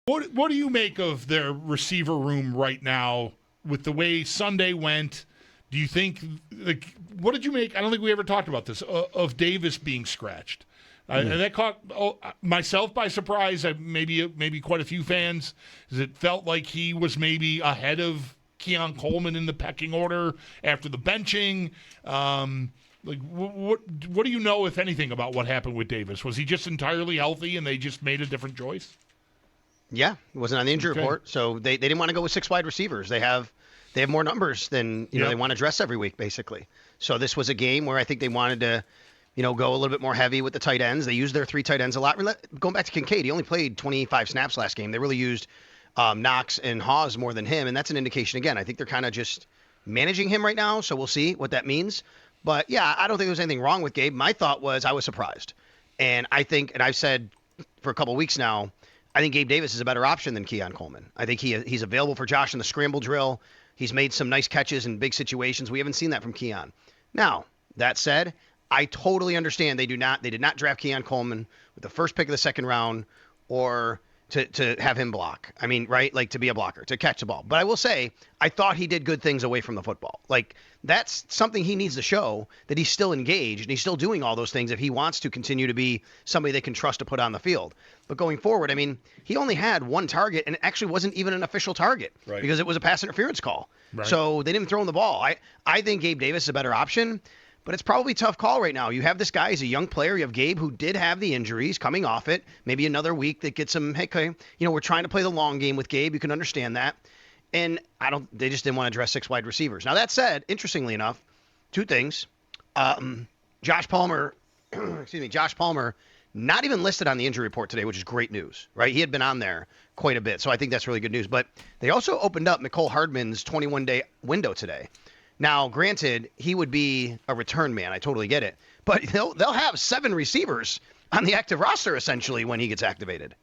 What do you make of their receiver room right now with the way Sunday went? Do you think, what did you make? I don't think we ever talked about this, of Davis being scratched. And that caught myself by surprise, maybe quite a few fans, because it felt like he was maybe ahead of Keon Coleman in the pecking order after the benching. What do you know, if anything, about what happened with Davis? Was he just entirely healthy and they just made a different choice? Yeah, it wasn't on the injury report, so they didn't want to go with 6 wide receivers. They have more numbers than they want to dress every week, basically. So this was a game where I think they wanted to, go a little bit more heavy with the tight ends. They used their 3 tight ends a lot. Going back to Kincaid, he only played 25 snaps last game. They really used Knox and Hawes more than him, and that's an indication. Again, I think they're kind of just managing him right now, so we'll see what that means. But yeah, I don't think there was anything wrong with Gabe. My thought was I was surprised, and I think, and I've said for a couple of weeks now, I think Gabe Davis is a better option than Keon Coleman. I think he's available for Josh in the scramble drill. He's made some nice catches in big situations. We haven't seen that from Keon. Now, that said, I totally understand they did not draft Keon Coleman with the first pick of the second round or to have him block. I mean, right? Like, to be a blocker, to catch the ball. But I will say, I thought he did good things away from the football. Like, that's something he needs to show, that he's still engaged and he's still doing all those things if he wants to continue to be somebody they can trust to put on the field. But going forward, I mean, he only had 1 target, and it actually wasn't even an official target because it was a pass interference call. Right. So they didn't throw him the ball. I think Gabe Davis is a better option. But it's probably a tough call right now. You have this guy, he's a young player. You have Gabe, who did have the injuries, coming off it. Maybe another week that gets him, hey, okay, we're trying to play the long game with Gabe. You can understand that. And they just didn't want to dress 6 wide receivers. Now, that said, interestingly enough, 2 things. Josh Palmer, not even listed on the injury report today, which is great news, right? He had been on there quite a bit, so I think that's really good news. But they also opened up Mecole Hardman's 21-day window today. Now, granted, he would be a return man. I totally get it. But they'll have 7 receivers on the active roster, essentially, when he gets activated.